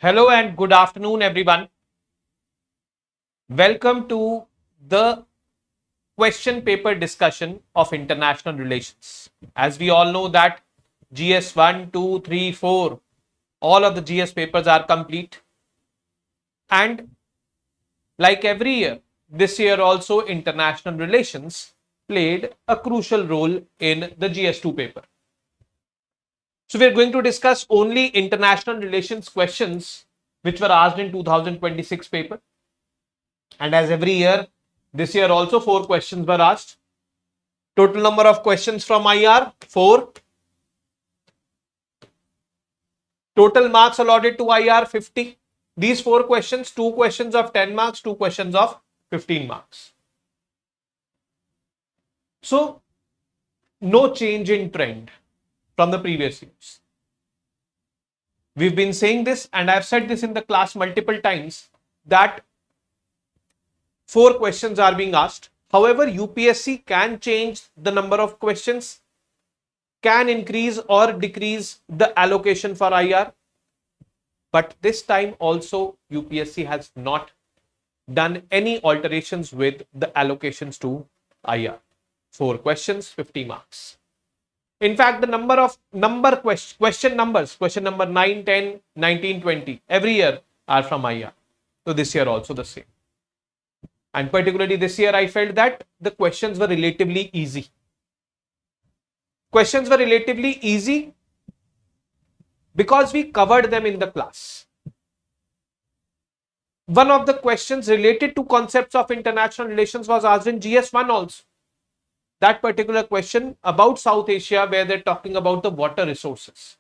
Hello and good afternoon, everyone. Welcome to the question paper discussion of international relations. As we all know that GS 1, 2, 3, 4, all of the GS papers are complete. And like every year, this year also international relations played a crucial role in the GS2 paper. So we are going to discuss only international relations questions which were asked in 2026 paper. And as every year, this year also 4 questions were asked. Total number of questions from IR 4. Total marks allotted to IR 50. These 4 questions, 2 questions of 10 marks, 2 questions of 15 marks. So no change in trend from the previous years. We've been saying this and I've said this in the class multiple times that 4 questions are being asked. However, UPSC can change the number of questions, can increase or decrease the allocation for IR. But this time also UPSC has not done any alterations with the allocations to IR. 4 questions, 50 marks. In fact, the question numbers, question number 9, 10, 19, 20, every year are from IR. So this year also the same. And particularly this year, I felt that the questions were relatively easy. Questions were relatively easy because we covered them in the class. One of the questions related to concepts of international relations was asked in GS1 also. That particular question about South Asia, where they're talking about the water resources,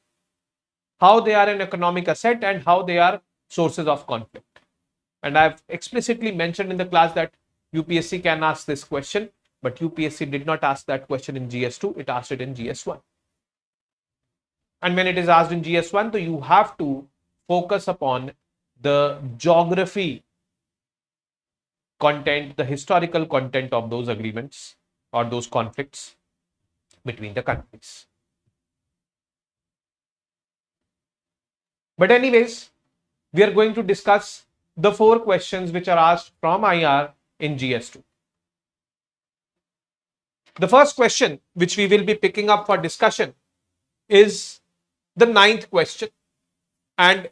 how they are an economic asset and how they are sources of conflict. And I've explicitly mentioned in the class that UPSC can ask this question, but UPSC did not ask that question in GS2, it asked it in GS1. And when it is asked in GS1, so you have to focus upon the geography content, the historical content of those agreements or those conflicts between the countries. But anyways, we are going to discuss the 4 questions which are asked from IR in GS2. The first question which we will be picking up for discussion is the 9th question. And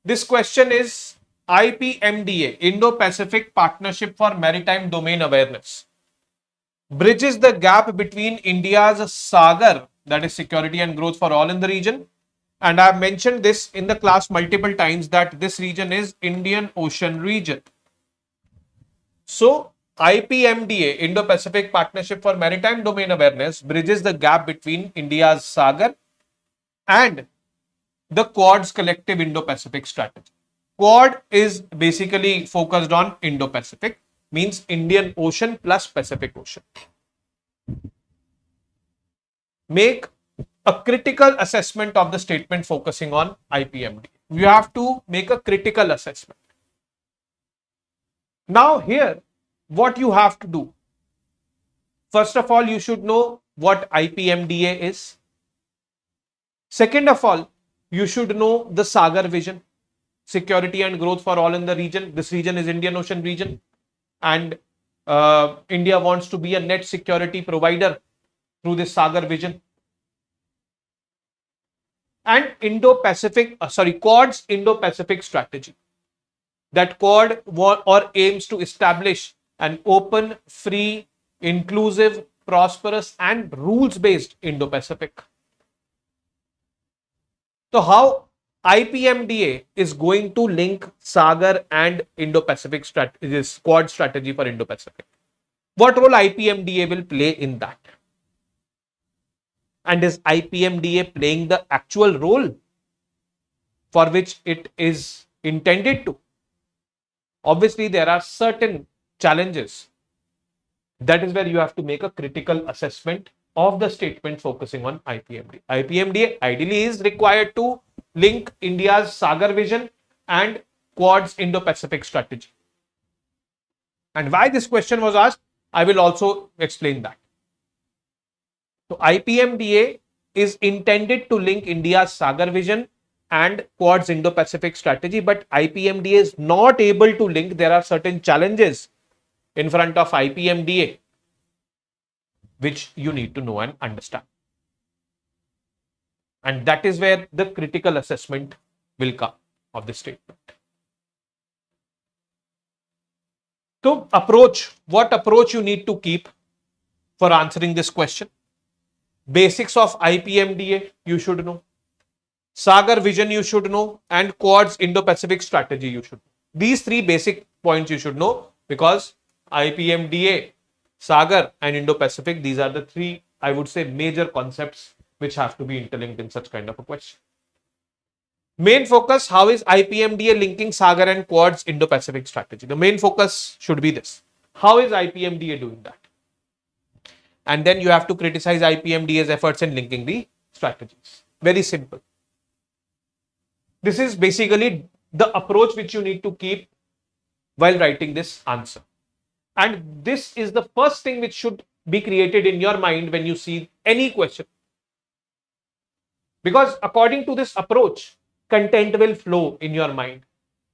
this question is IPMDA, Indo-Pacific Partnership for Maritime Domain Awareness, bridges the gap between India's Sagar, that is security and growth for all in the region. And I've mentioned this in the class multiple times that this region is Indian Ocean region. So IPMDA, Indo-Pacific Partnership for Maritime Domain Awareness, bridges the gap between India's Sagar and the Quad's collective Indo-Pacific strategy. Quad is basically focused on Indo-Pacific, means Indian Ocean plus Pacific Ocean. Make a critical assessment of the statement focusing on IPMD. You have to make a critical assessment. Now here, what you have to do. First of all, you should know what IPMDA is. Second of all, you should know the Sagar vision, security and growth for all in the region. This region is Indian Ocean region. And India wants to be a net security provider through this Sagar vision. And Quad's Indo-Pacific strategy. That Quad aims to establish an open, free, inclusive, prosperous and rules-based Indo-Pacific. So how IPMDA is going to link Sagar and Indo-Pacific Quad strategy for Indo-Pacific? What role IPMDA will play in that? And is IPMDA playing the actual role for which it is intended to? Obviously, there are certain challenges. That is where you have to make a critical assessment of the statement focusing on IPMDA. IPMDA ideally is required to link India's Sagar vision and Quad's Indo-Pacific strategy. And why this question was asked, I will also explain that. So IPMDA is intended to link India's Sagar vision and Quad's Indo-Pacific strategy, but IPMDA is not able to link. There are certain challenges in front of IPMDA which you need to know and understand. And that is where the critical assessment will come of the statement. So what approach you need to keep for answering this question? Basics of IPMDA you should know. Sagar vision you should know, and Quad's Indo-Pacific strategy you should know. These three basic points you should know, because IPMDA, Sagar and Indo-Pacific, these are the three, I would say, major concepts which have to be interlinked in such kind of a question. Main focus, how is IPMDA linking Sagar and Quad's Indo-Pacific strategy? The main focus should be this. How is IPMDA doing that? And then you have to criticize IPMDA's efforts in linking the strategies. Very simple. This is basically the approach which you need to keep while writing this answer. And this is the first thing which should be created in your mind when you see any question. Because according to this approach, content will flow in your mind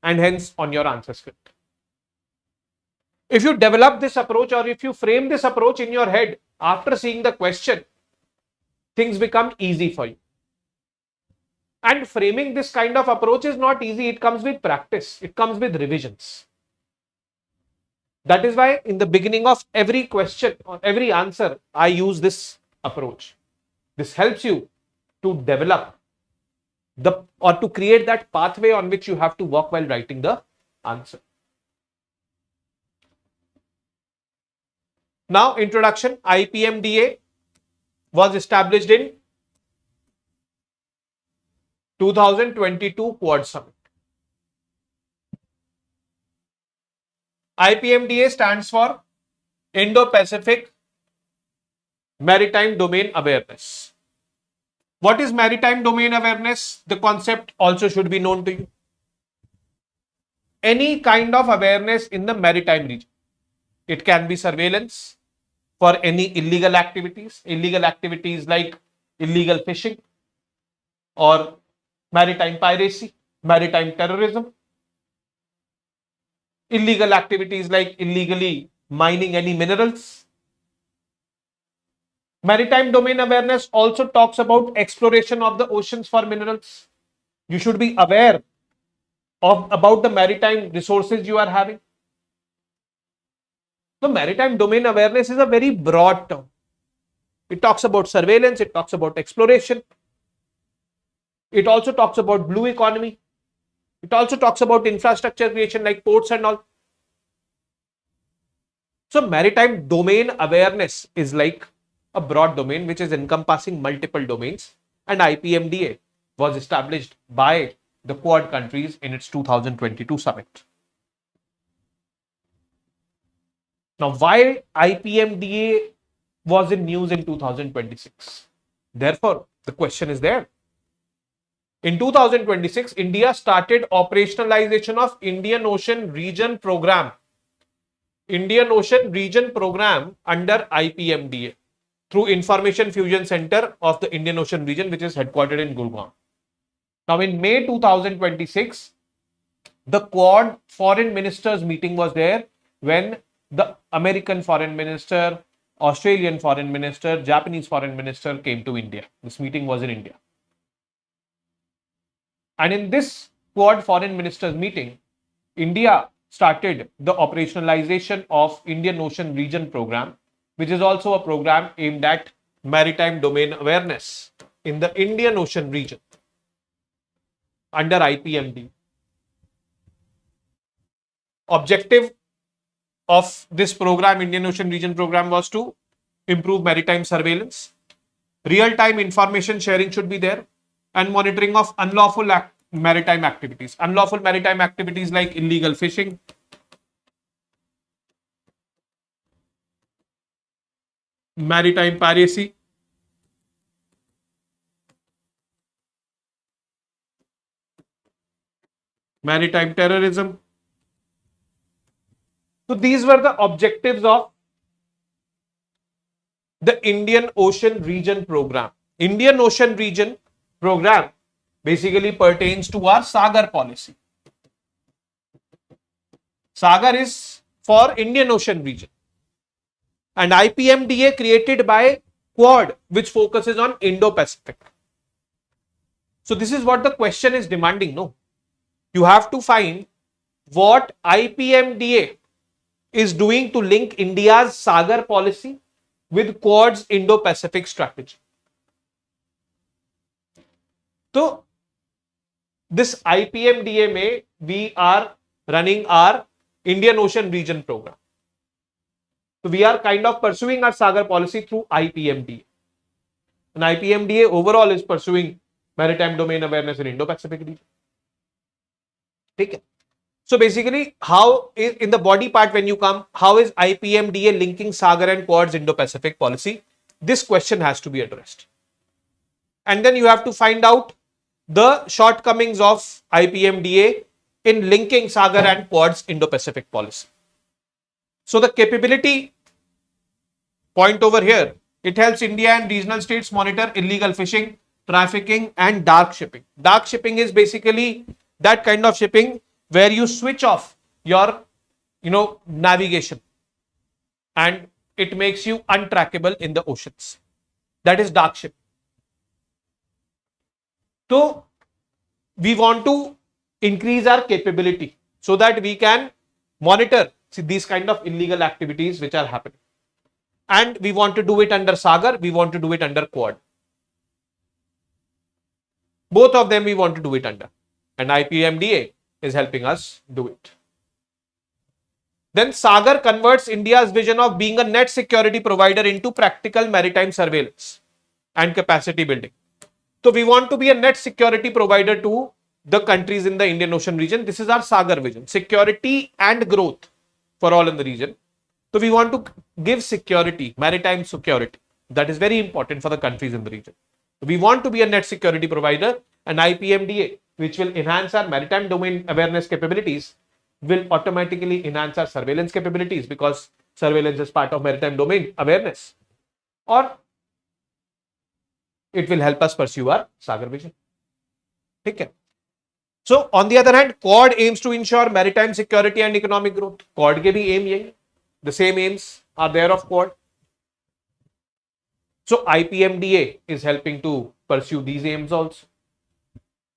and hence on your answer script. If you develop this approach, or if you frame this approach in your head after seeing the question, things become easy for you. And framing this kind of approach is not easy. It comes with practice. It comes with revisions. That is why in the beginning of every question or every answer, I use this approach. This helps you to develop or to create that pathway on which you have to walk while writing the answer. Now, introduction. IPMDA was established in 2022 Quad Summit. IPMDA stands for Indo-Pacific Maritime Domain Awareness. What is maritime domain awareness? The concept also should be known to you. Any kind of awareness in the maritime region. It can be surveillance for any illegal activities like illegal fishing or maritime piracy, maritime terrorism, illegal activities like illegally mining any minerals. Maritime domain awareness also talks about exploration of the oceans for minerals. You should be aware about the maritime resources you are having. So maritime domain awareness is a very broad term. It talks about surveillance, it talks about exploration. It also talks about blue economy. It also talks about infrastructure creation like ports and all. So maritime domain awareness is like a broad domain which is encompassing multiple domains, and IPMDA was established by the Quad countries in its 2022 summit. Now, why IPMDA was in news in 2026? Therefore, the question is there. In 2026, India started operationalization of Indian Ocean Region Program. Indian Ocean Region Program under IPMDA through Information Fusion Center of the Indian Ocean Region, which is headquartered in Gurgaon. Now, in May 2026, the Quad foreign ministers meeting was there, when the American foreign minister, Australian foreign minister, Japanese foreign minister came to India. This meeting was in India. And in this Quad foreign ministers meeting, India started the operationalization of Indian Ocean Region Program, which is also a program aimed at maritime domain awareness in the Indian Ocean region under IPMD. Objective of this program, Indian Ocean Region Program, was to improve maritime surveillance. Real-time information sharing should be there, and monitoring of unlawful maritime activities. Unlawful maritime activities like illegal fishing, maritime piracy, maritime terrorism. So these were the objectives of the Indian Ocean Region Program. Indian Ocean Region Program basically pertains to our Sagar policy. Sagar is for Indian Ocean region. And IPMDA created by Quad, which focuses on Indo-Pacific. So this is what the question is demanding, no? You have to find what IPMDA is doing to link India's Sagar policy with Quad's Indo-Pacific strategy. So this IPMDA में we are running our Indian Ocean region program. So we are kind of pursuing our Sagar policy through IPMDA. And IPMDA overall is pursuing maritime domain awareness in Indo-Pacific region. Okay. So basically, how is in the body part when you come, how is IPMDA linking Sagar and Quad's Indo-Pacific policy? This question has to be addressed. And then you have to find out the shortcomings of IPMDA in linking Sagar and Quad's Indo-Pacific policy. So the capability point over here, it helps India and regional states monitor illegal fishing, trafficking and dark shipping. Dark shipping is basically that kind of shipping where you switch off your navigation and it makes you untrackable in the oceans. That is dark shipping. So we want to increase our capability so that we can monitor these kind of illegal activities which are happening. And we want to do it under Sagar, we want to do it under Quad. Both of them we want to do it under. And IPMDA is helping us do it. Then Sagar converts India's vision of being a net security provider into practical maritime surveillance and capacity building. So we want to be a net security provider to the countries in the Indian Ocean region. This is our Sagar vision, security and growth for all in the region. So we want to give security, maritime security. That is very important for the countries in the region. We want to be a net security provider, and IPMDA, which will enhance our maritime domain awareness capabilities, will automatically enhance our surveillance capabilities because surveillance is part of maritime domain awareness. Or it will help us pursue our Sagar vision. Okay. So on the other hand, Quad aims to ensure maritime security and economic growth. Quad ke bhi aim yahi. The same aims are there of Quad. So IPMDA is helping to pursue these aims also.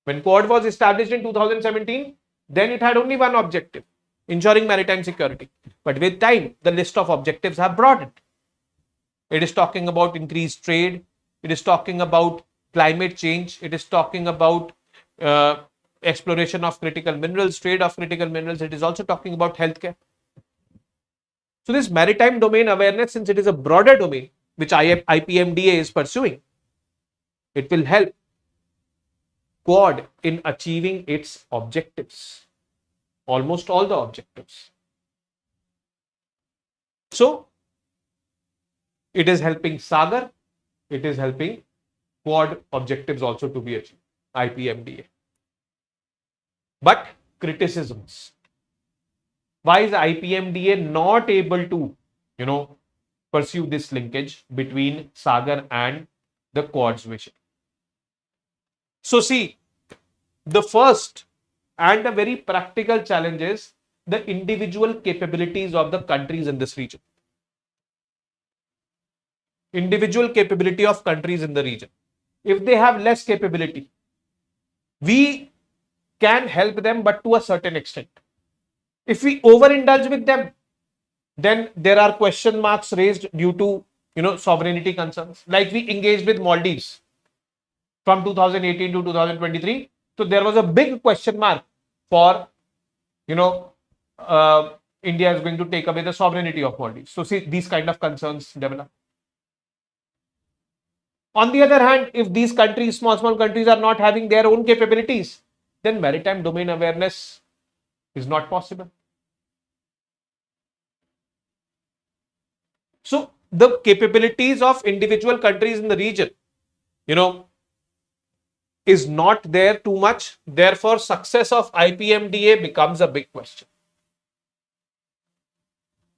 When Quad was established in 2017, then it had only one objective, ensuring maritime security. But with time, the list of objectives have broadened. It is talking about increased trade. It is talking about climate change. It is talking about exploration of critical minerals, trade of critical minerals. It is also talking about healthcare. So this maritime domain awareness, since it is a broader domain, which IPMDA is pursuing, it will help Quad in achieving its objectives, almost all the objectives. So it is helping Sagar, it is helping Quad objectives also to be achieved, IPMDA. But criticisms. Why is IPMDA not able to, pursue this linkage between Sagar and the Quad's vision? So see, the first and a very practical challenge is the individual capabilities of the countries in this region. Individual capability of countries in the region. If they have less capability, we can help them, but to a certain extent. If we overindulge with them, then there are question marks raised due to sovereignty concerns. Like we engaged with Maldives from 2018 to 2023. So there was a big question mark for India is going to take away the sovereignty of Maldives. So see, these kind of concerns develop. On the other hand, if these countries, small countries, are not having their own capabilities, then maritime domain awareness is not possible. So the capabilities of individual countries in the region, is not there too much. Therefore, success of IPMDA becomes a big question.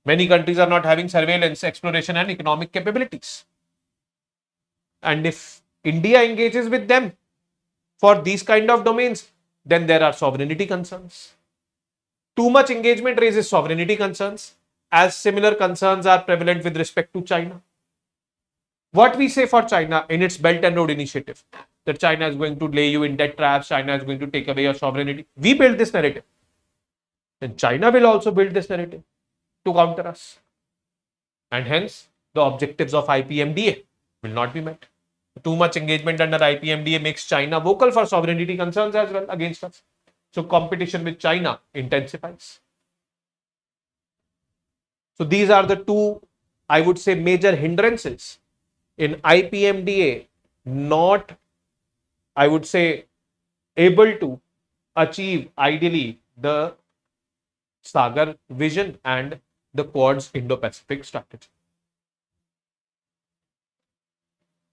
Many countries are not having surveillance, exploration and economic capabilities. And if India engages with them for these kind of domains, then there are sovereignty concerns. Too much engagement raises sovereignty concerns, as similar concerns are prevalent with respect to China. What we say for China in its Belt and Road Initiative, that China is going to lay you in debt traps, China is going to take away your sovereignty. We build this narrative. Then China will also build this narrative to counter us. And hence, the objectives of IPMDA will not be met. Too much engagement under IPMDA makes China vocal for sovereignty concerns as well against us. So competition with China intensifies. So these are the two, I would say, major hindrances in IPMDA not, I would say, able to achieve ideally the Sagar vision and the Quad's Indo-Pacific strategy.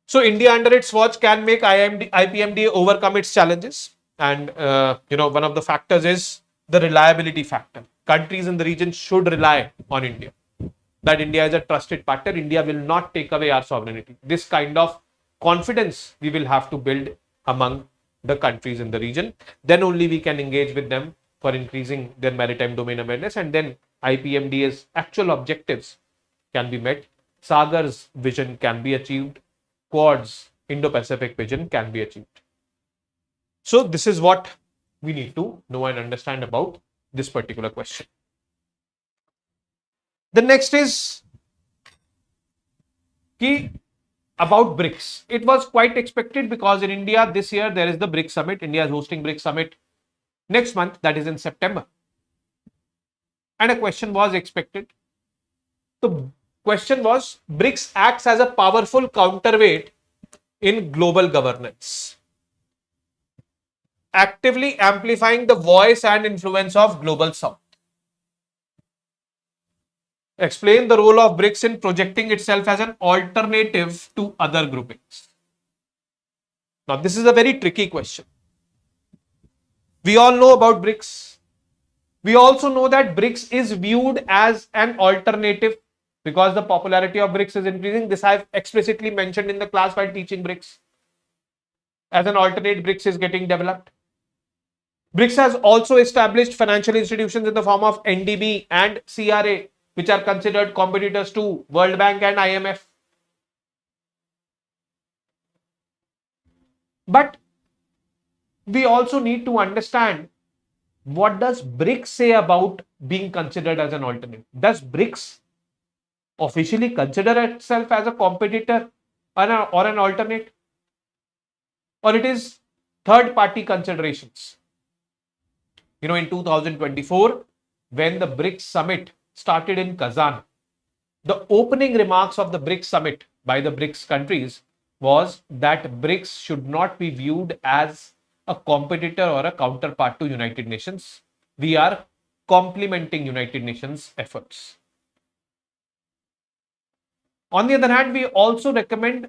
So India under its watch can make IPMDA overcome its challenges. And, one of the factors is the reliability factor. Countries in the region should rely on India. That India is a trusted partner. India will not take away our sovereignty. This kind of confidence we will have to build among the countries in the region. Then only we can engage with them for increasing their maritime domain awareness, and then IPMDA's actual objectives can be met. Sagar's vision can be achieved. Quad's Indo-Pacific vision can be achieved. So this is what we need to know and understand about this particular question. The next is about BRICS. It was quite expected because in India this year there is the BRICS summit. India is hosting BRICS summit next month, that is in September. And a question was expected. The question was, BRICS acts as a powerful counterweight in global governance, actively amplifying the voice and influence of Global South. Explain the role of BRICS in projecting itself as an alternative to other groupings. Now, this is a very tricky question. We all know about BRICS. We also know that BRICS is viewed as an alternative because the popularity of BRICS is increasing. This I have explicitly mentioned in the class while teaching BRICS. As an alternate, BRICS is getting developed. BRICS has also established financial institutions in the form of NDB and CRA, which are considered competitors to World Bank and IMF. But we also need to understand, what does BRICS say about being considered as an alternate? Does BRICS officially consider itself as a competitor or an alternate? Or it is third-party considerations? In 2024, when the BRICS summit started in Kazan, the opening remarks of the BRICS summit by the BRICS countries was that BRICS should not be viewed as a competitor or a counterpart to United Nations. We are complementing United Nations efforts. On the other hand, we also recommend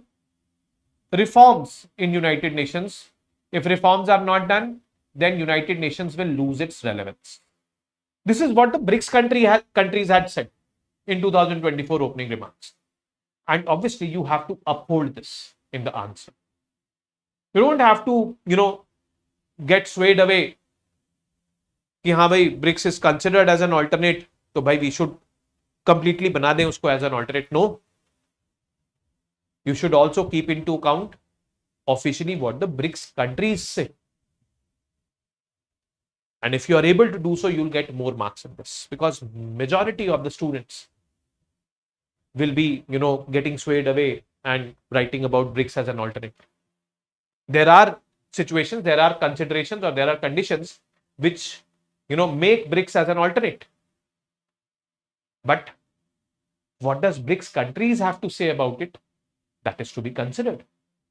reforms in United Nations. If reforms are not done, then United Nations will lose its relevance. This is what the BRICS countries had said in 2024 opening remarks. And obviously, you have to uphold this in the answer. You don't have to, get swayed away. कि हाँ भाई, BRICS is considered as an alternate, तो भाई we should completely बना दें उसको as an alternate. No. You should also keep into account officially what the BRICS countries say. And if you are able to do so, you'll get more marks in this, because majority of the students will be, getting swayed away and writing about BRICS as an alternate. There are situations, there are considerations, or there are conditions which, make BRICS as an alternate. But what does BRICS countries have to say about it? That is to be considered.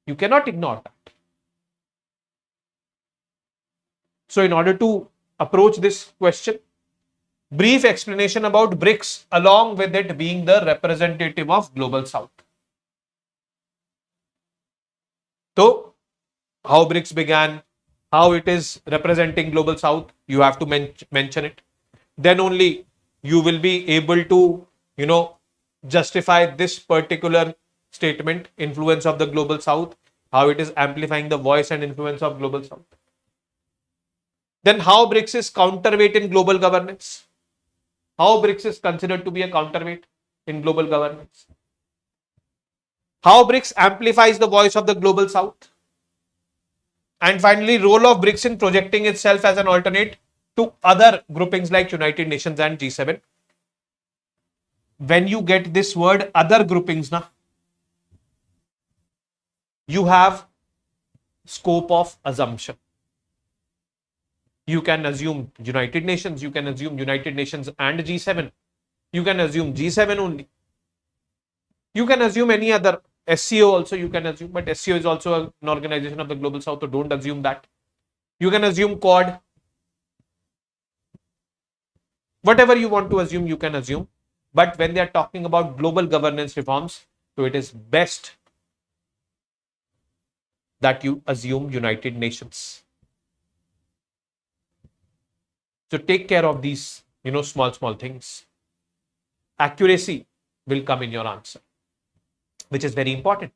You cannot ignore that. So in order to approach this question, brief explanation about BRICS along with it being the representative of Global South. So, how BRICS began, how it is representing Global South, you have to mention it. Then only you will be able to, justify this particular statement, influence of the Global South. how it is amplifying the voice and influence of global south. Then how BRICS is counterweight in global governance. How BRICS is considered to be a counterweight in global governance. How BRICS amplifies the voice of the global south. And finally, role of BRICS in projecting itself as an alternate to other groupings like United Nations and G7. When you get this word other groupings, you have scope of assumption. You can assume United Nations, you can assume United Nations and G7. You can assume G7 only. You can assume any other SCO also you can assume, but SCO is also an organization of the global south, so don't assume that. You can assume Quad. Whatever you want to assume, you can assume. But when they are talking about global governance reforms, so it is best that you assume United Nations. So take care of these, small things. Accuracy will come in your answer, which is very important.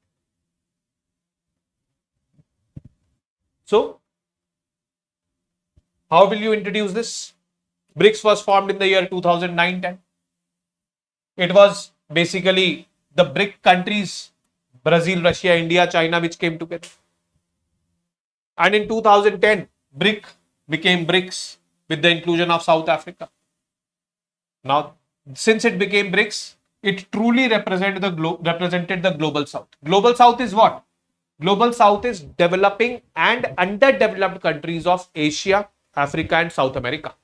So, how will you introduce this? BRICS was formed in the year 2009-10. It was basically the BRIC countries, Brazil, Russia, India, China, which came together. And in 2010, BRIC became BRICS with the inclusion of South Africa. Now, since it became BRICS, it truly represented the global south. Global south is what? Global south is developing and underdeveloped countries of Asia, Africa, and South America.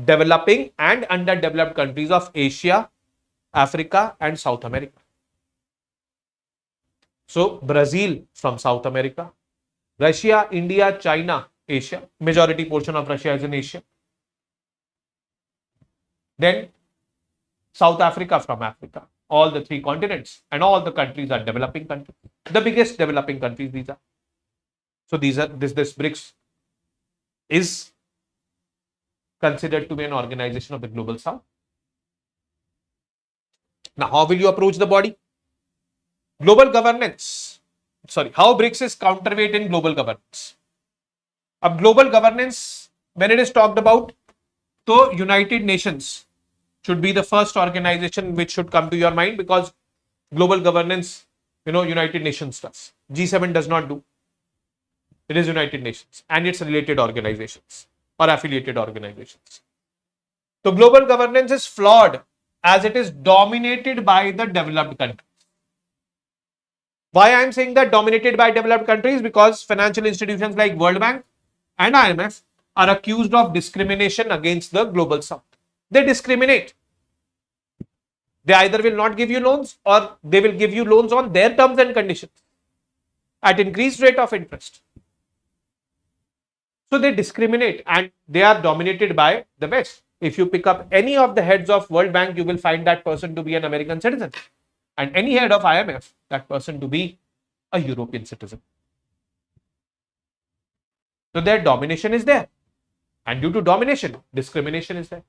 Developing and underdeveloped countries of Asia, Africa, and South America. So, Brazil from South America, Russia, India, China, Asia. Majority portion of Russia is in Asia. Then South Africa from Africa. All the three continents and all the countries are developing countries. The biggest developing countries these are. So this BRICS is considered to be an organization of the global south. Now, how will you approach the body? Global governance. How BRICS is counterweight in global governance. Of global governance, when it is talked about, so United Nations should be the first organization which should come to your mind, because global governance, United Nations does. G7 does not do. It is United Nations and its related organizations or affiliated organizations. So global governance is flawed as it is dominated by the developed countries. Why I am saying that dominated by developed countries? Because financial institutions like World Bank and IMF are accused of discrimination against the global south. They discriminate. They either will not give you loans or they will give you loans on their terms and conditions at increased rate of interest. So they discriminate and they are dominated by the West. If you pick up any of the heads of World Bank, you will find that person to be an American citizen. And any head of IMF, that person to be a European citizen. So their domination is there. And due to domination, discrimination is there.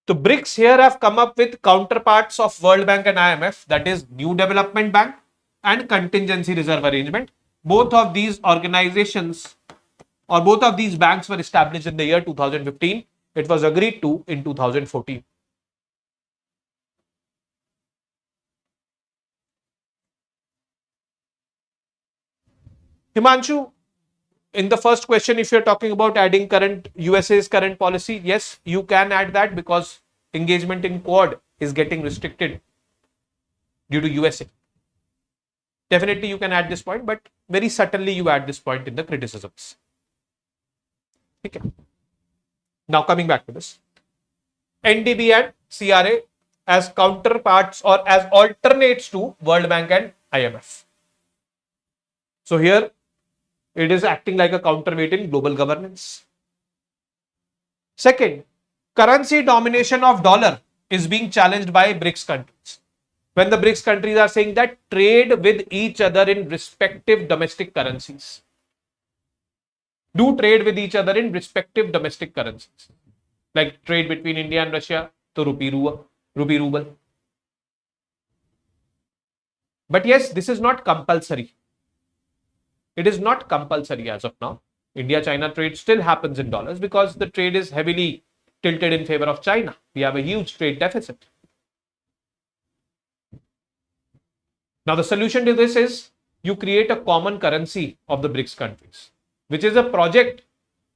So BRICS here have come up with counterparts of World Bank and IMF, that is New Development Bank and Contingency Reserve Arrangement. Both of these organizations or both of these banks were established in the year 2015. It was agreed to in 2014. Himanshu, in the first question, if you're talking about adding USA's current policy, yes, you can add that because engagement in Quad is getting restricted due to USA. Definitely you can add this point, but very subtly you add this point in the criticisms. Okay. Now coming back to this. NDB and CRA as counterparts or as alternates to World Bank and IMF. So here it is acting like a counterweight in global governance. Second, currency domination of dollar is being challenged by BRICS countries. When the BRICS countries are saying that trade with each other in respective domestic currencies. Do trade with each other in respective domestic currencies. Like trade between India and Russia, so rupee ruble. But yes, this is not compulsory. It is not compulsory as of now. India-China trade still happens in dollars because the trade is heavily tilted in favor of China. We have a huge trade deficit. Now, the solution to this is you create a common currency of the BRICS countries, which is a project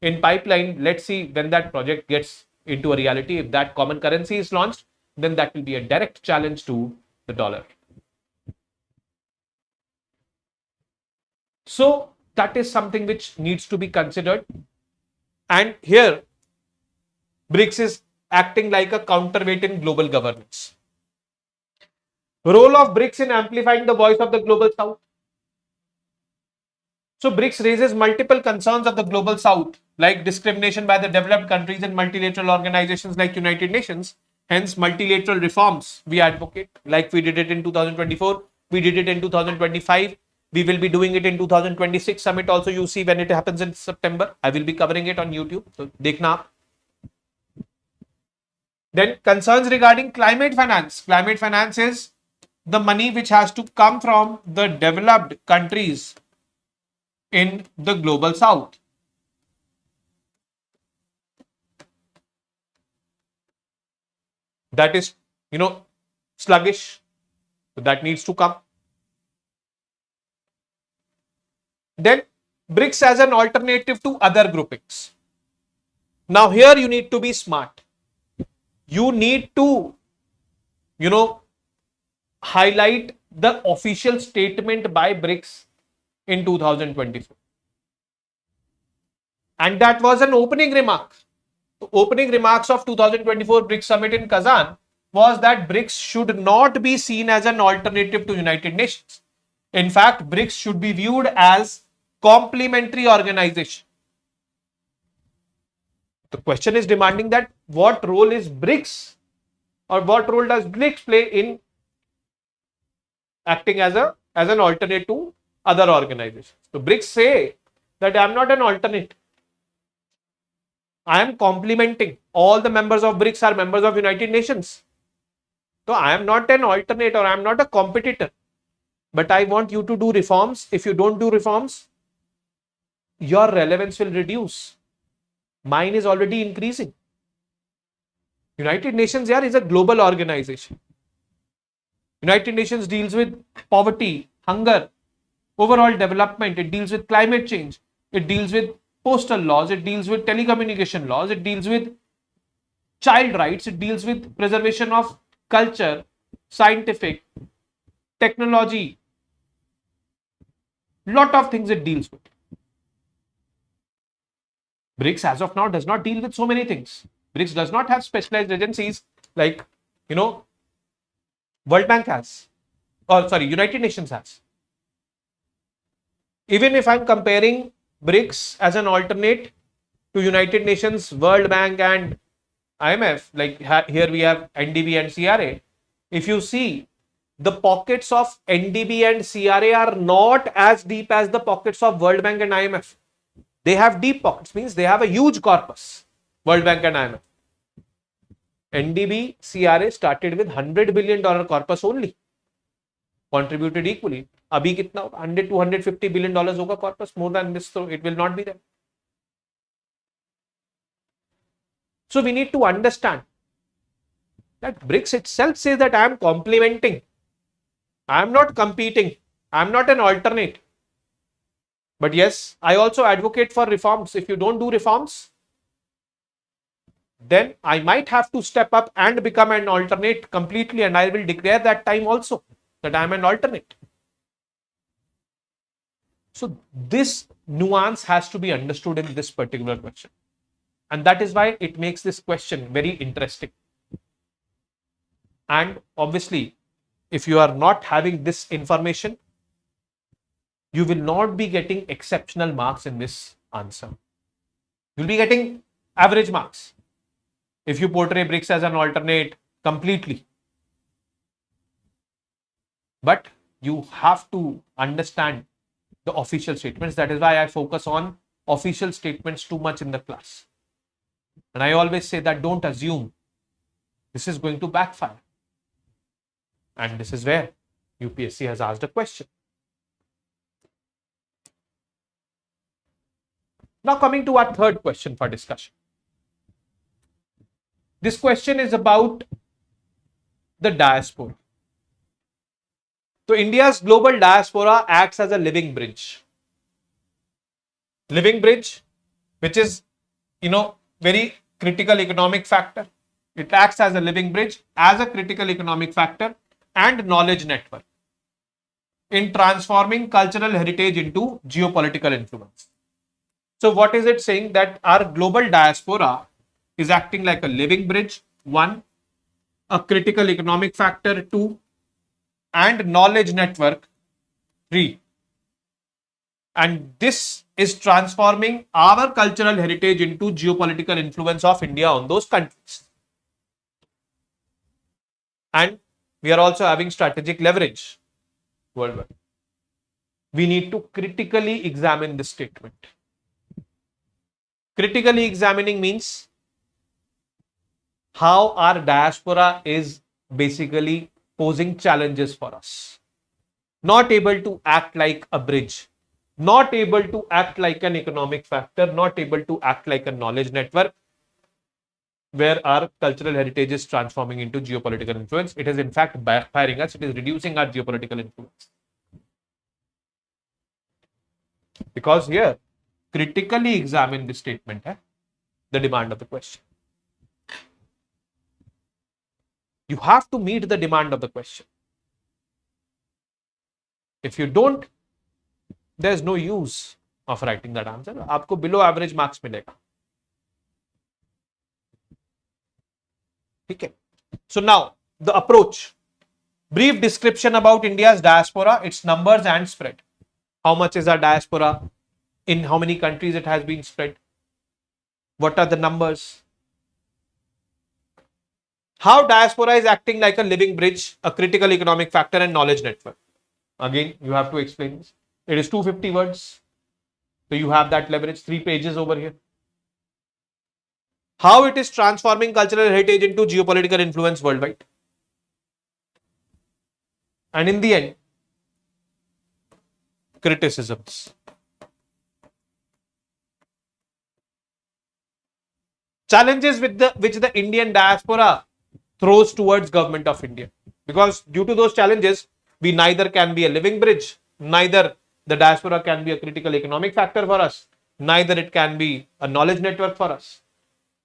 in pipeline. Let's see when that project gets into a reality. If that common currency is launched, then that will be a direct challenge to the dollar. So that is something which needs to be considered. And here, BRICS is acting like a counterweight in global governance. Role of BRICS in amplifying the voice of the global south. So BRICS raises multiple concerns of the global south, like discrimination by the developed countries in multilateral organizations like United Nations. Hence, multilateral reforms we advocate, like we did it in 2024, we did it in 2025. We will be doing it in 2026 summit also. You see when it happens in September. I will be covering it on YouTube. So, dekhna. Then concerns regarding climate finance. Climate finance is the money which has to come from the developed countries in the global south. That is, sluggish. So that needs to come. Then BRICS as an alternative to other groupings. Now here you need to be smart. You need to, highlight the official statement by BRICS in 2024. And that was an opening remark. The opening remarks of 2024 BRICS summit in Kazan was that BRICS should not be seen as an alternative to United Nations. In fact, BRICS should be viewed as complementary organization. The question is demanding that what role is BRICS or what role does BRICS play in acting as an alternate to other organizations. So BRICS say that I am not an alternate. I am complementing. All the members of BRICS are members of United Nations. So I am not an alternate or I am not a competitor. But I want you to do reforms. If you don't do reforms, your relevance will reduce. Mine is already increasing. United Nations is a global organization. United Nations deals with poverty, hunger, overall development. It deals with climate change. It deals with postal laws. It deals with telecommunication laws. It deals with child rights. It deals with preservation of culture, scientific, technology. Lot of things it deals with. BRICS as of now does not deal with so many things. BRICS does not have specialized agencies like, World Bank has, United Nations has. Even if I'm comparing BRICS as an alternate to United Nations, World Bank and IMF, like here we have NDB and CRA. If you see, the pockets of NDB and CRA are not as deep as the pockets of World Bank and IMF. They have deep pockets, means they have a huge corpus, World Bank and IMF. NDB, CRA started with $100 billion corpus only, contributed equally. Abhi kitna? 100 to $150 billion hoga corpus, more than this, so it will not be there. So we need to understand that BRICS itself says that I am complementing. I am not competing. I am not an alternate. But yes, I also advocate for reforms. If you don't do reforms, then I might have to step up and become an alternate completely, and I will declare that time also that I am an alternate. So this nuance has to be understood in this particular question. And that is why it makes this question very interesting. And obviously, if you are not having this information, you will not be getting exceptional marks in this answer. You will be getting average marks if you portray BRICS as an alternate completely. But you have to understand the official statements. That is why I focus on official statements too much in the class. And I always say that don't assume this is going to backfire. And this is where UPSC has asked a question. Now coming to our third question for discussion. This question is about the diaspora. So India's global diaspora acts as a living bridge. Living bridge, which is, very critical economic factor. It acts as a living bridge, as a critical economic factor and knowledge network in transforming cultural heritage into geopolitical influence. So what is it saying? That our global diaspora is acting like a living bridge, one, a critical economic factor, two, and knowledge network, three. And this is transforming our cultural heritage into geopolitical influence of India on those countries. And we are also having strategic leverage worldwide. We need to critically examine this statement. Critically examining means how our diaspora is basically posing challenges for us. Not able to act like a bridge, not able to act like an economic factor, not able to act like a knowledge network where our cultural heritage is transforming into geopolitical influence. It is in fact backfiring us. It is reducing our geopolitical influence. Because here, critically examine this statement, the demand of the question. You have to meet the demand of the question. If you don't, there's no use of writing that answer. आपको below average marks मिलेगा. Okay. So now the approach. Brief description about India's diaspora, its numbers and spread. How much is our diaspora? In how many countries it has been spread? What are the numbers? How diaspora is acting like a living bridge, a critical economic factor and knowledge network. Again, you have to explain this. It is 250 words. So you have that leverage, 3 pages over here. How it is transforming cultural heritage into geopolitical influence worldwide. And in the end, criticisms. Challenges which the Indian diaspora throws towards government of India. Because due to those challenges, we neither can be a living bridge, neither the diaspora can be a critical economic factor for us, neither it can be a knowledge network for us,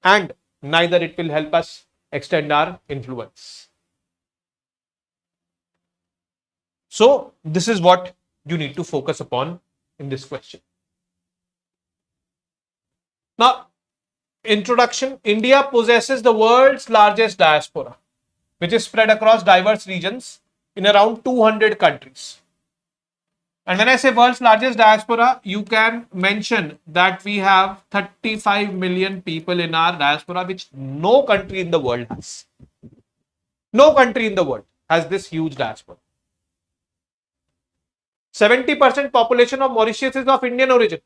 and neither it will help us extend our influence. So this is what you need to focus upon in this question. Now, introduction. India possesses the world's largest diaspora, which is spread across diverse regions in around 200 countries. And when I say world's largest diaspora, you can mention that we have 35 million people in our diaspora, which no country in the world has. No country in the world has this huge diaspora. 70% population of Mauritius is of Indian origin.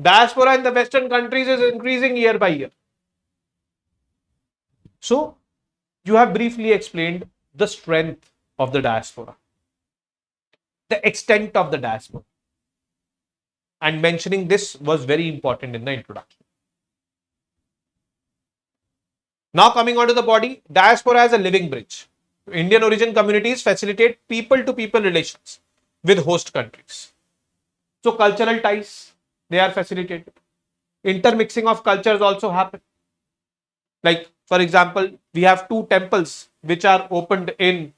Diaspora in the Western countries is increasing year by year. So, you have briefly explained the strength of the diaspora, the extent of the diaspora. And mentioning this was very important in the introduction. Now coming on to the body, diaspora as a living bridge. Indian origin communities facilitate people-to-people relations with host countries. So cultural ties, they are facilitated. Intermixing of cultures also happen. Like, for example, we have 2 temples which are opened in,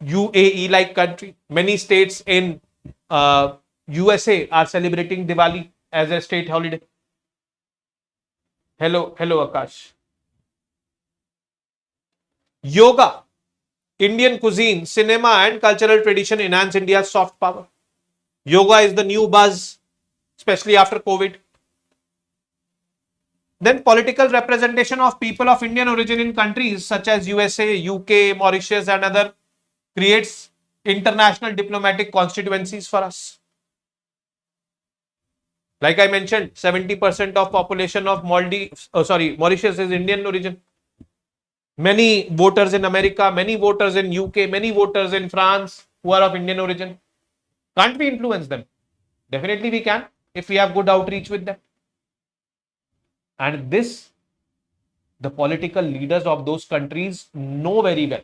UAE like country. Many states in USA are celebrating Diwali as a state holiday. Hello, Akash. Yoga, Indian cuisine, cinema and cultural tradition enhance India's soft power. Yoga is the new buzz, especially after COVID. Then political representation of people of Indian origin in countries such as USA, UK, Mauritius and other creates international diplomatic constituencies for us. Like I mentioned, 70% of population of Mauritius is Indian origin. Many voters in America, many voters in UK, many voters in France who are of Indian origin. Can't we influence them? Definitely we can if we have good outreach with them. And this, the political leaders of those countries know very well.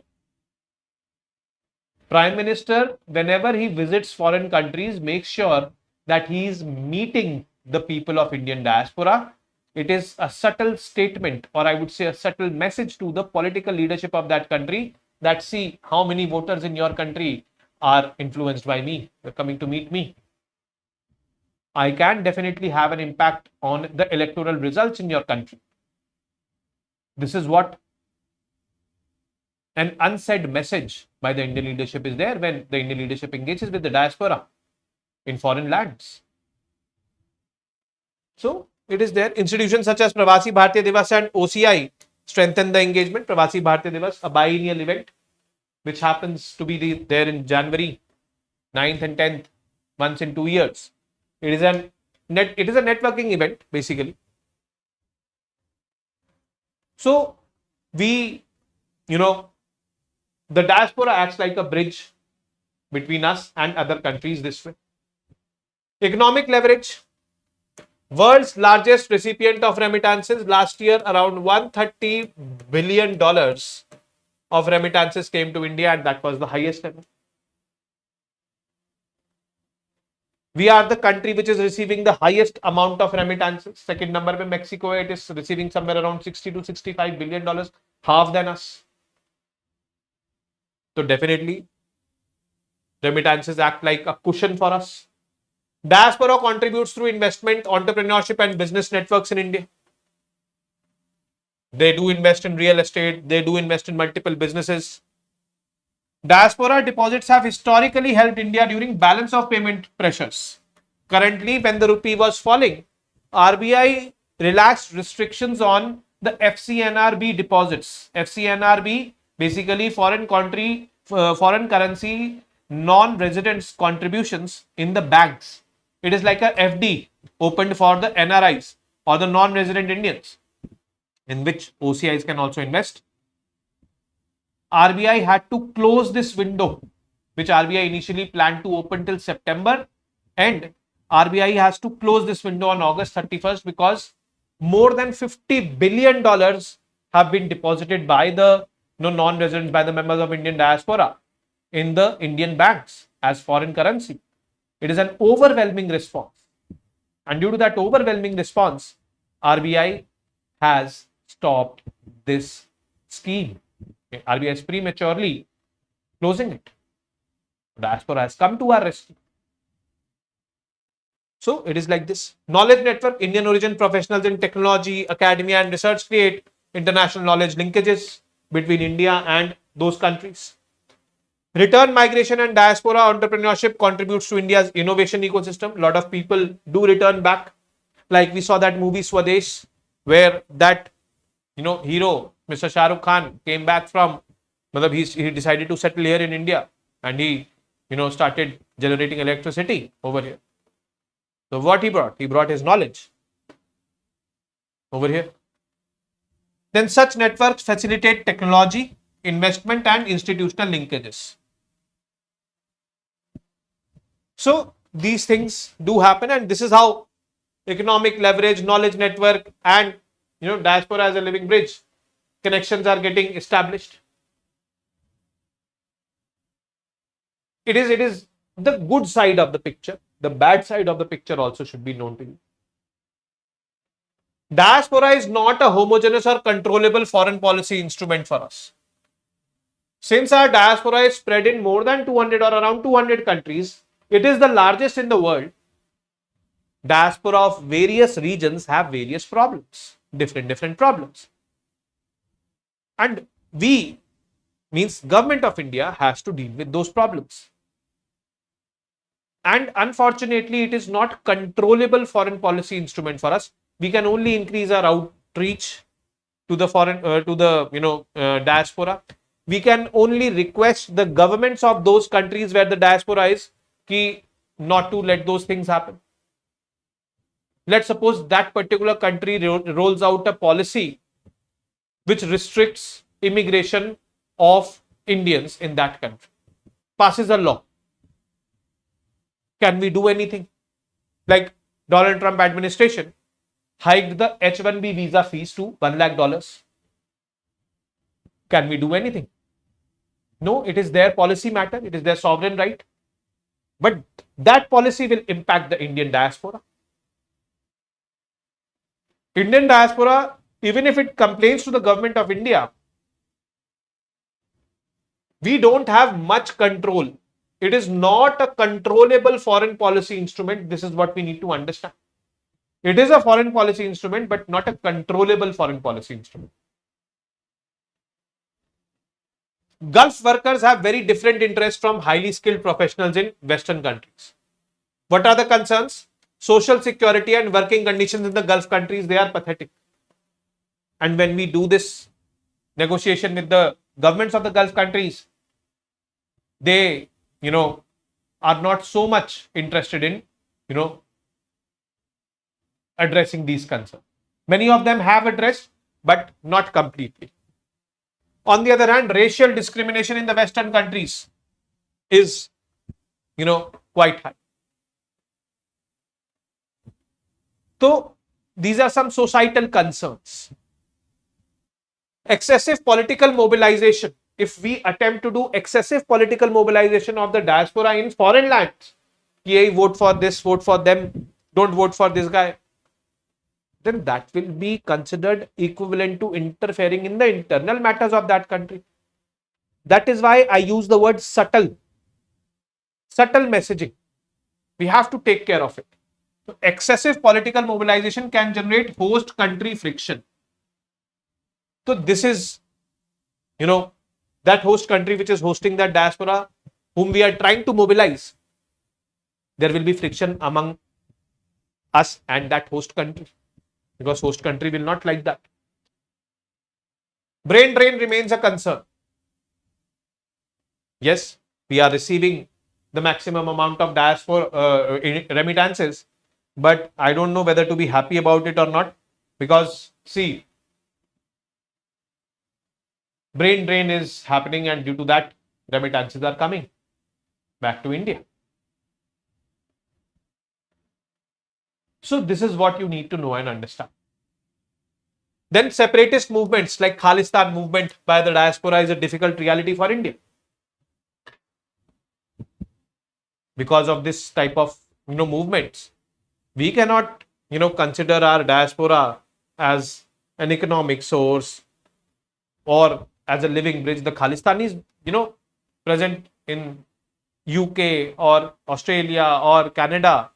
Prime Minister, whenever he visits foreign countries, makes sure that he is meeting the people of Indian diaspora. It is a subtle statement, or I would say a subtle message to the political leadership of that country that see how many voters in your country are influenced by me, they're coming to meet me. I can definitely have an impact on the electoral results in your country. This is what an unsaid message by the Indian leadership is there when the Indian leadership engages with the diaspora in foreign lands. So it is there. Institutions such as Pravasi Bharatiya Divas and OCI strengthen the engagement. Pravasi Bharatiya Divas, a biennial event which happens to be there in January 9th and 10th, once in 2 years. It is a networking event basically. So we, the diaspora acts like a bridge between us and other countries this way. Economic leverage. World's largest recipient of remittances last year, around $130 billion of remittances came to India, and that was the highest ever. We are the country which is receiving the highest amount of remittances. Second number by Mexico, it is receiving somewhere around $60 to $65 billion, half than us. So definitely, remittances act like a cushion for us. Diaspora contributes through investment, entrepreneurship and business networks in India. They do invest in real estate. They do invest in multiple businesses. Diaspora deposits have historically helped India during balance of payment pressures. Currently, when the rupee was falling, RBI relaxed restrictions on the FCNRB deposits. FCNRB, basically foreign currency non-residents contributions in the banks. It is like a FD opened for the NRIs or the non-resident Indians, in which OCIs can also invest. RBI had to close this window, which RBI initially planned to open till September, and RBI has to close this window on August 31st because more than $50 billion have been deposited by the non-residents, by the members of Indian diaspora in the Indian banks as foreign currency. It is an overwhelming response. And due to that overwhelming response, RBI has stopped this scheme. Okay. RBI is prematurely closing it. Diaspora has come to our rescue. So it is like this. Knowledge network, Indian origin professionals in technology, academia and research create international knowledge linkages between India and those countries. Return migration and diaspora entrepreneurship contributes to India's innovation ecosystem. A lot of people do return back. Like we saw that movie Swadesh, where that hero, Mr. Shah Rukh Khan, came back from, he decided to settle here in India, and he started generating electricity over here. So what he brought? He brought his knowledge over here. Then such networks facilitate technology, investment and institutional linkages. So these things do happen, and this is how economic leverage, knowledge network and diaspora as a living bridge connections are getting established. It is the good side of the picture. The bad side of the picture also should be known to you. Diaspora is not a homogeneous or controllable foreign policy instrument for us. Since our diaspora is spread in more than 200 or around 200 countries, it is the largest in the world. Diaspora of various regions have various problems, different problems. And we, means government of India, has to deal with those problems. And unfortunately, it is not controllable foreign policy instrument for us. We can only increase our outreach to the foreign, diaspora. We can only request the governments of those countries where the diaspora is not to let those things happen. let's suppose that particular country rolls out a policy which restricts immigration of Indians in that country, passes a law. Can we do anything? Like Donald Trump administration hiked the H-1B visa fees to $1 lakh. Can we do anything? No, it is their policy matter. It is their sovereign right. But that policy will impact the Indian diaspora. Indian diaspora, even if it complains to the government of India, we don't have much control. It is not a controllable foreign policy instrument. This is what we need to understand. It is a foreign policy instrument, but not a controllable foreign policy instrument. Gulf workers have very different interests from highly skilled professionals in Western countries. What are the concerns? Social security and working conditions in the Gulf countries, they are pathetic. And when we do this negotiation with the governments of the Gulf countries, they, are not so much interested in, addressing these concerns. Many of them have addressed, but not completely. On the other hand, racial discrimination in the Western countries is, quite high. So, these are some societal concerns. Excessive political mobilization. If we attempt to do excessive political mobilization of the diaspora in foreign lands, vote for this, vote for them, don't vote for this guy, then that will be considered equivalent to interfering in the internal matters of that country. That is why I use the word subtle. Subtle messaging. We have to take care of it. So excessive political mobilization can generate host country friction. So this is, that host country which is hosting that diaspora, whom we are trying to mobilize. There will be friction among us and that host country, because host country will not like that. Brain drain remains a concern. Yes, we are receiving the maximum amount of diaspora remittances, but I don't know whether to be happy about it or not, because see, brain drain is happening, and due to that, remittances are coming back to India. So this is what you need to know and understand. Then separatist movements like Khalistan movement by the diaspora is a difficult reality for India. Because of this type of movements, we cannot consider our diaspora as an economic source or as a living bridge. The Khalistanis, present in UK or Australia or Canada,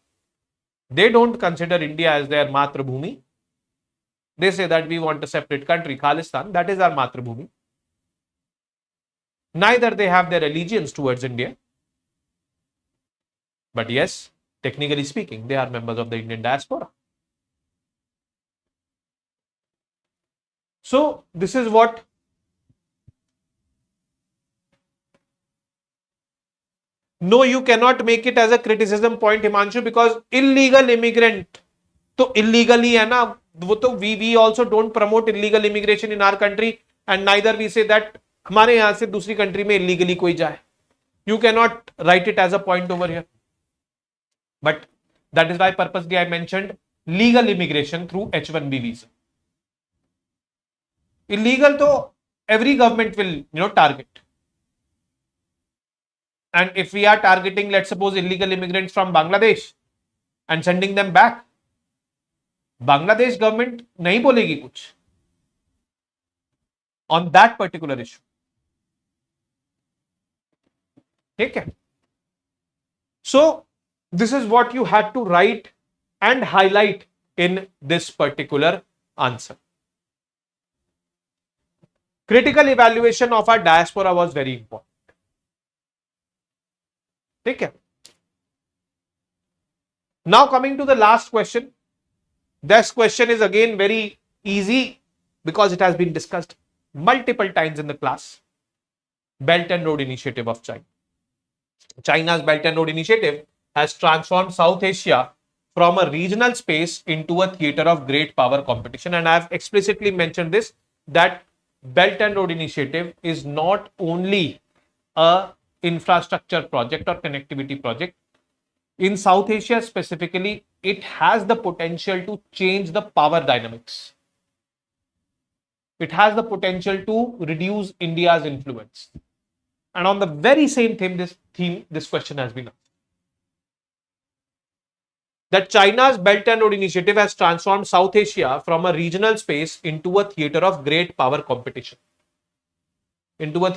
they don't consider India as their Matrabhumi. They say that we want a separate country, Khalistan, that is our Matrabhumi. Neither they have their allegiance towards India. But yes, technically speaking, they are members of the Indian diaspora. So this is what no, you cannot make it as a criticism point, Himanshu, because illegal immigrant, तो illegally है ना, वो तो we also don't promote illegal immigration in our country, and neither we say that हमारे यहाँ से दूसरी country में illegally कोई जाए. You cannot write it as a point over here. But that is why purposely I mentioned legal immigration through H-1B visa. Illegal to every government will target. And if we are targeting, let's suppose, illegal immigrants from Bangladesh and sending them back, Bangladesh government nahi bolegi kuch on that particular issue. Okay. So this is what you had to write and highlight in this particular answer. Critical evaluation of our diaspora was very important. Okay. Now coming to the last question. This question is again very easy because it has been discussed multiple times in the class. Belt and Road Initiative of China. China's Belt and Road Initiative has transformed South Asia from a regional space into a theater of great power competition. And I have explicitly mentioned this, that Belt and Road Initiative is not only a infrastructure project or connectivity project. In South Asia specifically, it has the potential to change the power dynamics. It has the potential to reduce India's influence. And on the very same theme, this question has been asked. That China's Belt and Road Initiative has transformed South Asia from a regional space into a theater of great power competition. Analyze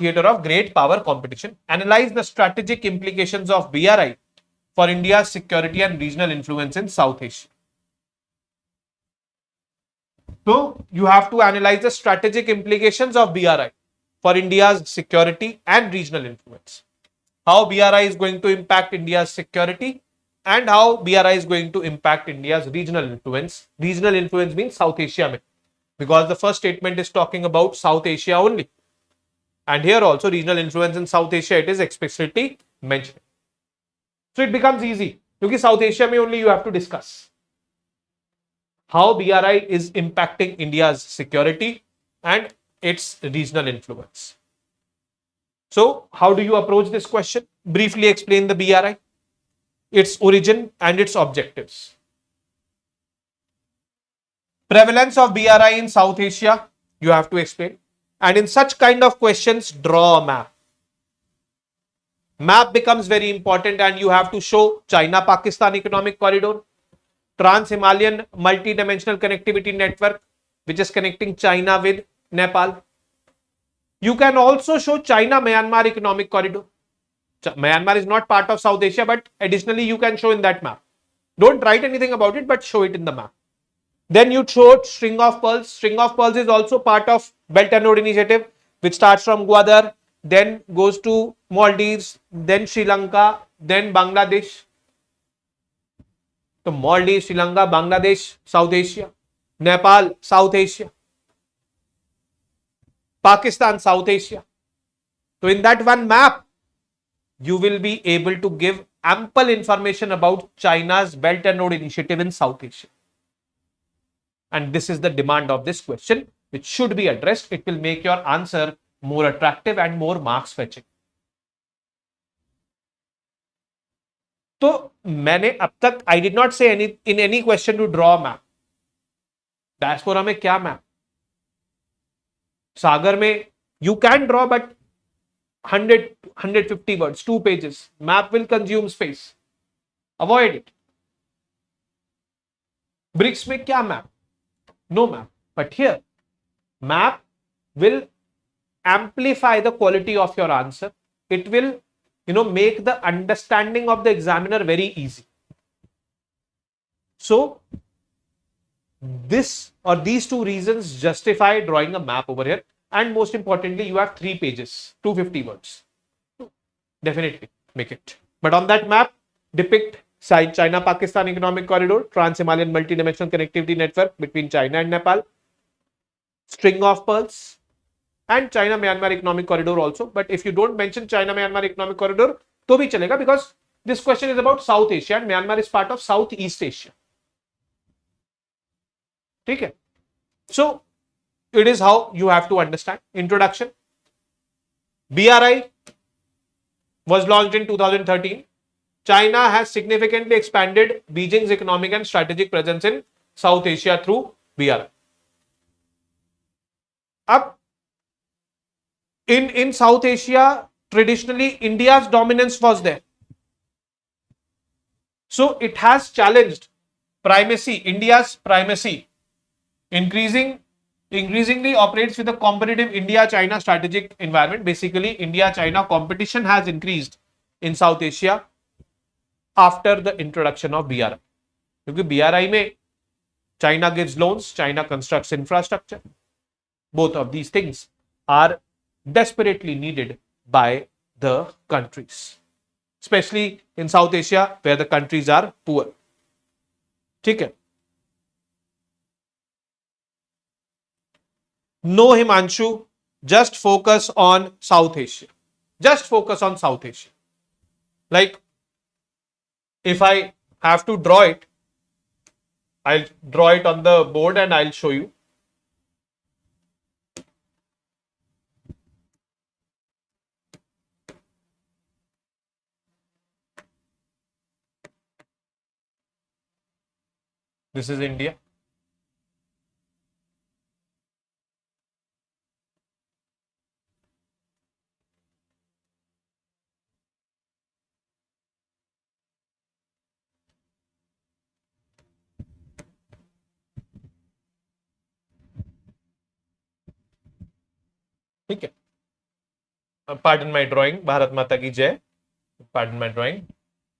the strategic implications of BRI for India's security and regional influence in South Asia. So, you have to analyze the strategic implications of BRI for India's security and regional influence. How BRI is going to impact India's security and how BRI is going to impact India's regional influence. Regional influence means South Asia, because the first statement is talking about South Asia only. And here also regional influence in South Asia, it is explicitly mentioned. So it becomes easy, because South Asia may only you have to discuss how BRI is impacting India's security and its regional influence. So how do you approach this question? Briefly explain the BRI, its origin and its objectives. Prevalence of BRI in South Asia, you have to explain. And in such kind of questions, draw a map. Map becomes very important, and you have to show China-Pakistan economic corridor, Trans-Himalayan multi-dimensional connectivity network, which is connecting China with Nepal. You can also show China-Myanmar economic corridor. Myanmar is not part of South Asia, but additionally you can show in that map. Don't write anything about it, but show it in the map. Then you show string of pearls. String of pearls is also part of Belt and Road Initiative, which starts from Gwadar, then goes to Maldives, then Sri Lanka, then Bangladesh. So Maldives, Sri Lanka, Bangladesh, South Asia. Nepal, South Asia. Pakistan, South Asia. So in that one map, you will be able to give ample information about China's Belt and Road Initiative in South Asia. And this is the demand of this question, which should be addressed. It will make your answer more attractive and more marks fetching. तो मैंने अब तक I did not say in any question to draw a map. Diaspora में क्या map? सागर में you can draw, but 150 words, 2 pages. Map will consume space. Avoid it. BRICS में क्या map? No map. But here, map will amplify the quality of your answer. It will, make the understanding of the examiner very easy. So, this or these two reasons justify drawing a map over here. And most importantly, you have 3 pages, 250 words. Definitely make it. But on that map, depict China-Pakistan economic corridor, Trans-Himalayan multi-dimensional connectivity network between China and Nepal, string of pearls, and China-Myanmar economic corridor also. But if you don't mention China-Myanmar economic corridor, to bhi chalega, because this question is about South Asia and Myanmar is part of Southeast Asia. Okay. So, it is how you have to understand. Introduction. BRI was launched in 2013. China has significantly expanded Beijing's economic and strategic presence in South Asia through BRI. Up in South Asia, traditionally India's dominance was there. So it has challenged primacy, India's primacy, increasingly operates with a competitive India-China strategic environment. Basically, India-China competition has increased in South Asia after the introduction of BRI. Because BRI में China gives loans, China constructs infrastructure. Both of these things are desperately needed by the countries, especially in South Asia where the countries are poor. ठीक है? No, Himanshu, just focus on South Asia. Just focus on South Asia. Like, if I have to draw it, I'll draw it on the board and I'll show you. This is India. Okay. Pardon my drawing. Bharat Mata ki Jai. Pardon my drawing.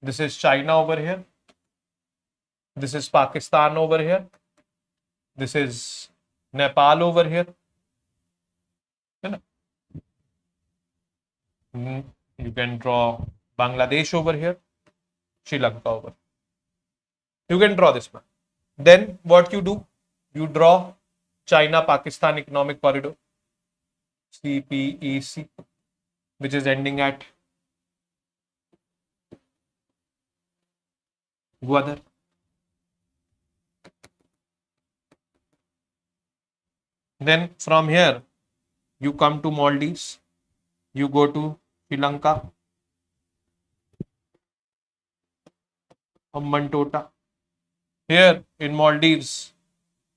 This is China over here. This is Pakistan over here. This is Nepal over here. You can draw Bangladesh over here. Sri Lanka over. You can draw this one. Then what you do? You draw China-Pakistan Economic Corridor. CPEC, which is ending at Gwadar. Then from here, you come to Maldives, you go to Sri Lanka, Hambantota. Here in Maldives,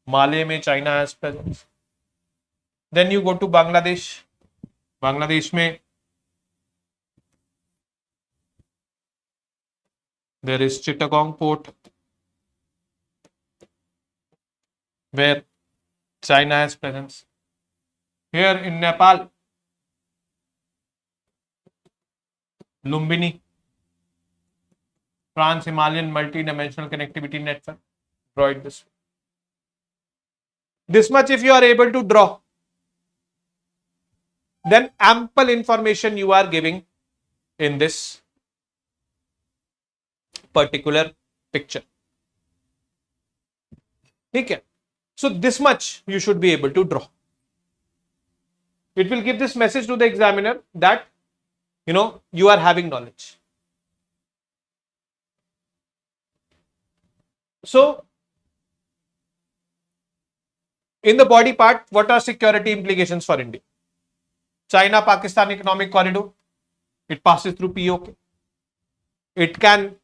Malé mein China has presence. Then you go to Bangladesh. Bangladesh mein there is Chittagong port, where China has presence. Here in Nepal, Lumbini, Trans-Himalayan Multi-Dimensional Connectivity Network. Draw it this way. This much if you are able to draw, then ample information you are giving in this particular picture. Okay. So this much you should be able to draw. It will give this message to the examiner that you are having knowledge. So in the body part, what are security implications for India? China-Pakistan Economic Corridor, it passes through POK. It can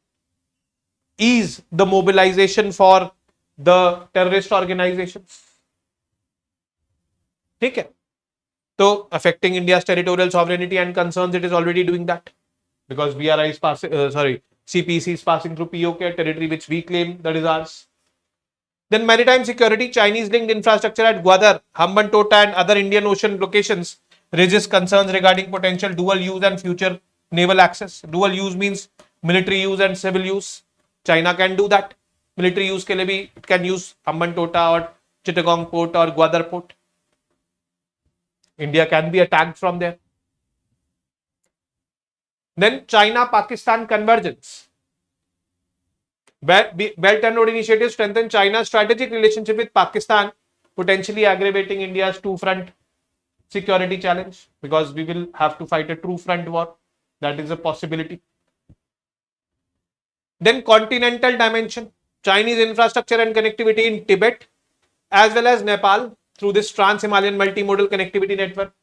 ease the mobilization for the terrorist organizations. Okay. So affecting India's territorial sovereignty and concerns, it is already doing that, because BRI is passing, CPC is passing through POK, territory which we claim that is ours. Then maritime security, Chinese linked infrastructure at Gwadar, Hambantota and other Indian Ocean locations raises concerns regarding potential dual use and future naval access. Dual use means military use and civil use. China can do that. Military use ke liye bhi it can use Hambantota or Chittagong port or Gwadar port. India can be attacked from there. Then China-Pakistan convergence. Belt and Road Initiative strengthen China's strategic relationship with Pakistan, potentially aggravating India's two-front security challenge, because we will have to fight a true front war. That is a possibility. Then continental dimension, Chinese infrastructure and connectivity in Tibet as well as Nepal through this Trans-Himalayan Multimodal Connectivity Network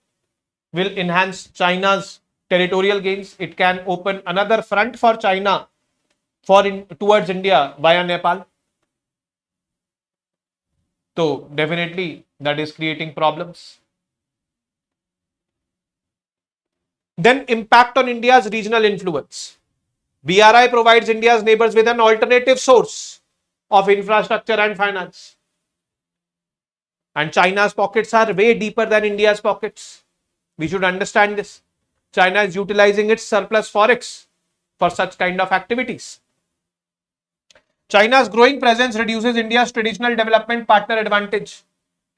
will enhance China's territorial gains. It can open another front for China towards India via Nepal. So definitely that is creating problems. Then impact on India's regional influence. BRI provides India's neighbors with an alternative source of infrastructure and finance. And China's pockets are way deeper than India's pockets. We should understand this. China is utilizing its surplus forex for such kind of activities. China's growing presence reduces India's traditional development partner advantage.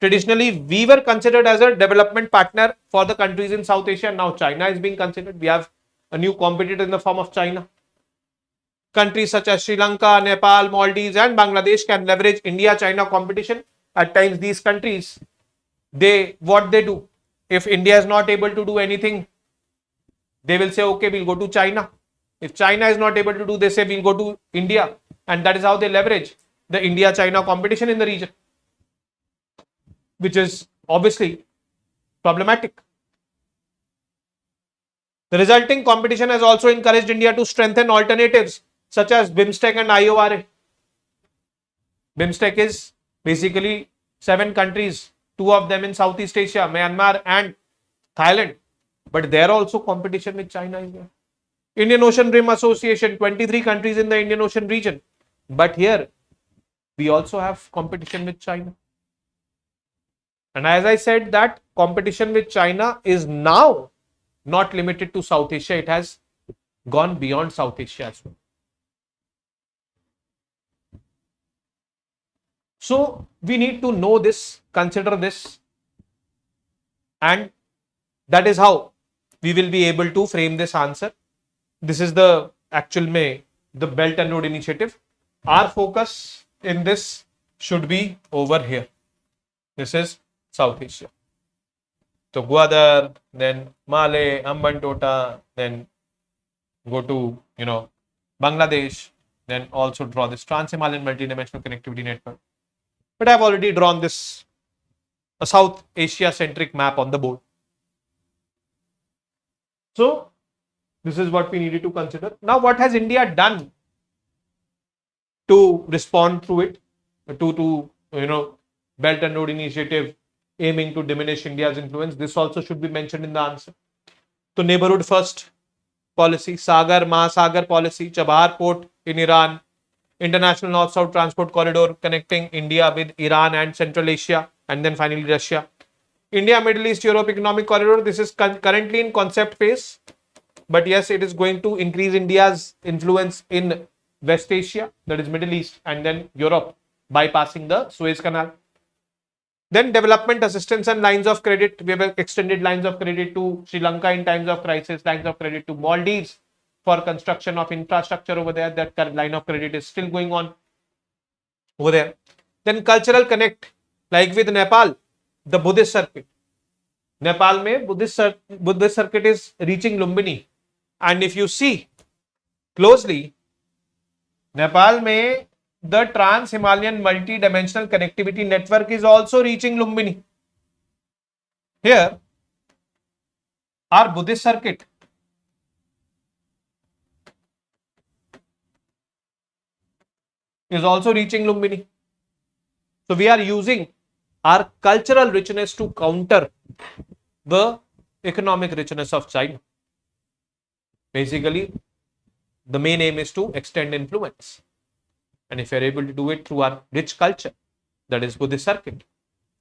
Traditionally, we were considered as a development partner for the countries in South Asia. Now China is being considered. We have a new competitor in the form of China. Countries such as Sri Lanka, Nepal, Maldives and Bangladesh can leverage India-China competition. At times these countries, what they do, if India is not able to do anything, they will say, okay, we'll go to China. If China is not able to do, they say, we'll go to India. And that is how they leverage. the India-China competition in the region, which is obviously problematic. The resulting competition has also encouraged India to strengthen alternatives such as BIMSTEC and IORA. BIMSTEC is basically 7 countries, 2 of them in Southeast Asia, Myanmar and Thailand. But there also competition with China is there. Indian Ocean Rim Association, 23 countries in the Indian Ocean region. But here we also have competition with China. And as I said, that competition with China is now not limited to South Asia. It has gone beyond South Asia as well. So we need to know this, consider this, and that is how we will be able to frame this answer. This is the actual the Belt and Road Initiative. Our focus in this should be over here. This is South Asia. So Gwadar, then Malé, Ambantota, then go to Bangladesh, then also draw this Trans-Himalayan Multidimensional Connectivity Network. But I've already drawn this a South Asia centric map on the board. So this is what we needed to consider. Now, what has India done to respond through it, to Belt and Road Initiative aiming to diminish India's influence? This also should be mentioned in the answer. So neighborhood first policy, Sagar Mahasagar policy, Chabahar port in Iran, international north-south transport corridor connecting India with Iran and Central Asia, and then finally Russia. India, Middle East, Europe economic corridor. This is currently in concept phase, but yes, it is going to increase India's influence in West Asia, that is Middle East, and then Europe, bypassing the Suez Canal. Then development assistance and lines of credit. We have extended lines of credit to Sri Lanka in times of crisis, lines of credit to Maldives for construction of infrastructure over there. That line of credit is still going on over there. Then cultural connect, like with Nepal, the Buddhist circuit. Nepal mein Buddhist circuit is reaching Lumbini. And if you see closely, Nepal mein the Trans-Himalayan Multi-Dimensional Connectivity Network is also reaching Lumbini. Here, our Buddhist circuit is also reaching Lumbini. So we are using our cultural richness to counter the economic richness of China. Basically, the main aim is to extend influence. And if you are able to do it through our rich culture, that is Buddhist circuit,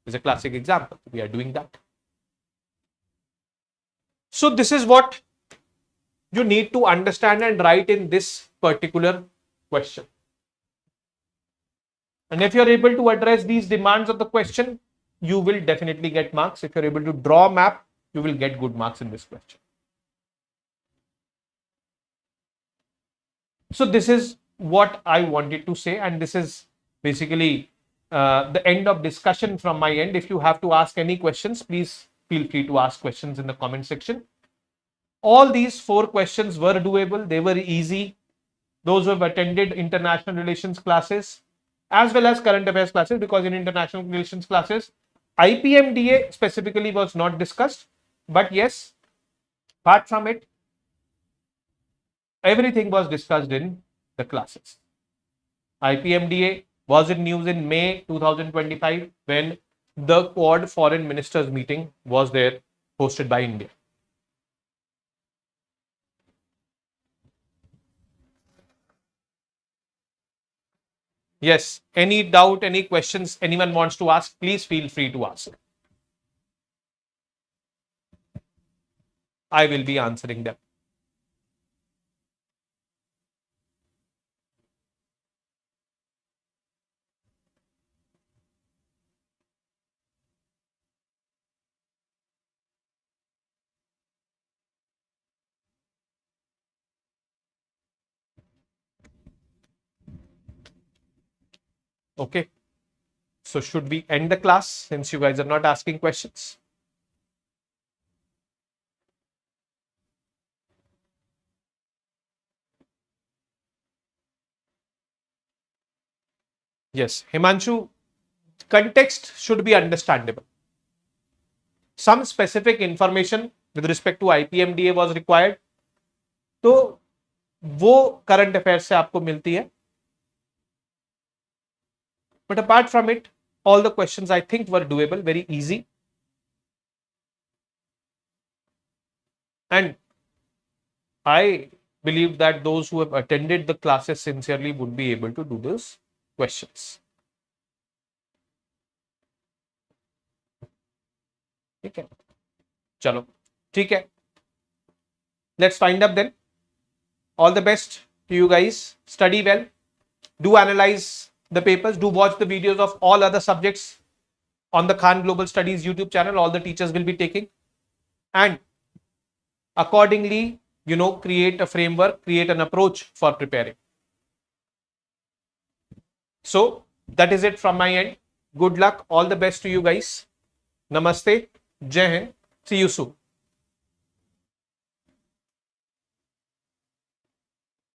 is a classic example. We are doing that. So this is what you need to understand and write in this particular question. And if you are able to address these demands of the question, you will definitely get marks. If you are able to draw a map, you will get good marks in this question. So this is what I wanted to say, and this is basically the end of discussion from my end. If you have to ask any questions, please feel free to ask questions in the comment section. All these 4 questions were doable. They were easy. Those who have attended international relations classes as well as current affairs classes, because in international relations classes, IPMDA specifically was not discussed. But yes, apart from it, everything was discussed in the classes. IPMDA was in news in May 2025 when the Quad Foreign Ministers meeting was there, hosted by India. Yes, any doubt, any questions anyone wants to ask, please feel free to ask. I will be answering them. Okay. So should we end the class since you guys are not asking questions? Yes, Himanshu, context should be understandable. Some specific information with respect to IPMDA was required. तो वो current affair से आपको मिलती है. But apart from it, all the questions I think were doable, very easy. And I believe that those who have attended the classes sincerely would be able to do those questions. ठीक है, चलो ठीक है. Let's find up then. All the best to you guys. Study well. Do analyze the papers. Do watch the videos of all other subjects on the Khan Global Studies YouTube channel. All the teachers will be taking. And accordingly, create a framework, create an approach for preparing. So that is it from my end. Good luck. All the best to you guys. Namaste. Jai Hind. See you soon.